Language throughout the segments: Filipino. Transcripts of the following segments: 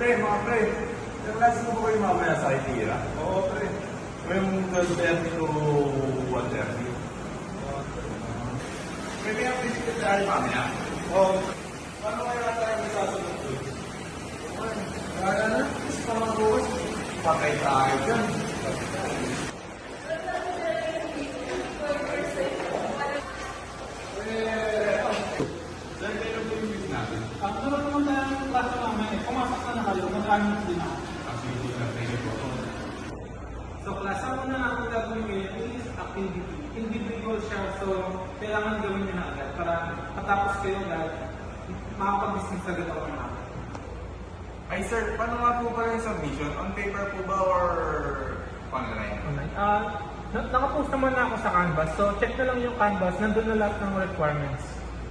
Pre, mga pre. Relax mo ba kayo mamaya sa ITERA? Oo, pre. Ngayong 12:30 to 1:30. May update ka tayo mamaya? Oo. Paano kaya tayo masasagot ko? Kaya na, parang bukas. Patay tayo dyan. Durang naman tayo ng klase mamaya. Pumasok na kayo, mag-anong din ako. So, klase mo na natin gagawin ngayon is activity. Individual siya, so kailangan gawin nyo na agad para patapos kayo agad, makapag-business agad ako na agad. Ay sir, paano nga po pala yung submission? On paper po ba or online? Online. Nakapost naman na ako sa Canvas, so check na lang yung Canvas, nandun na lahat ng requirements.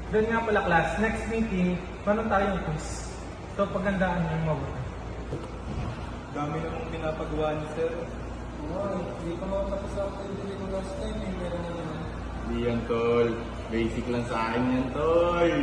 Doon nga pala class, next meeting, meron tayong quiz. So pagandaan nyo yung mabuti. Dami namang pinapagawa ni sir. Hindi pa makapagpapos ako yung ko last time eh. Meron na naman. Hindi yan tol. Basic lang sa akin yan tol.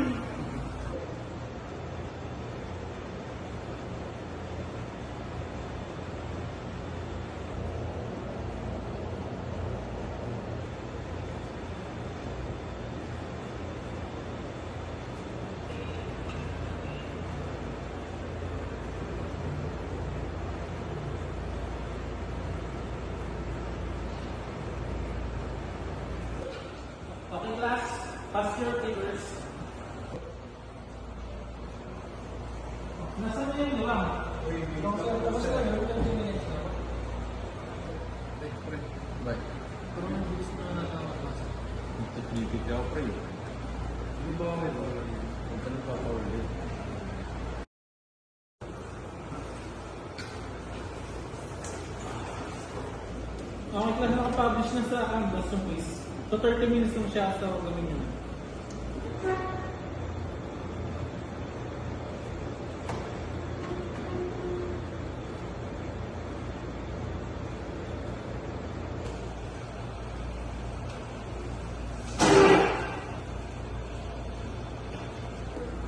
Okay class, pass your papers. Nasaan na yung lang? Tapos na, meron lang 10 minutes na. Bye. Pero may bilis na nakakapasa. Nagtitripit ako pre. Hindi ba kami ba? Huwag ka nagpapaulit. Okay class, nakapublish na sa Canvas yung quiz. So 30 minutes lang siya sa gawin nyo.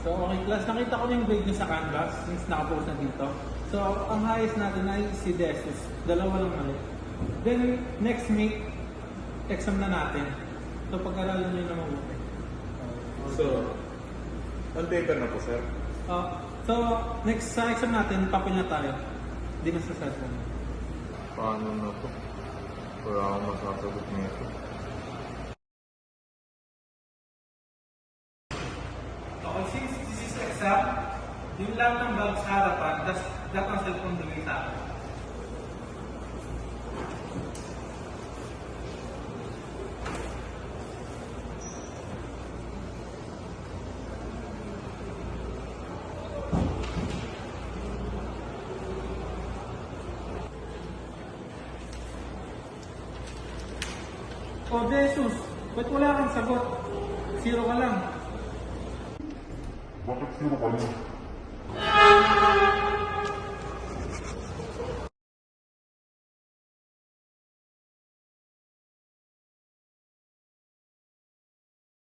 So okay class, nakita ko na yung grade niya sa Canvas since nakapost na dito. So ang highest natin ay si Desus, dalawa lang mali. Then next week, exam na natin. So pag-aralan nyo na mabuti. So, on paper na po sir? So next sa exam natin, papel na tayo. Hindi na sa cellphone. Paano na po? Wala akong masasagot nito. Okay, since this is exam, yung lang ng bag sa harapan, tapos lahat ng cellphone dumay sa akin. Oh, Jesus, ba't wala kang sagot? Zero ka lang. Bakit zero ka lang?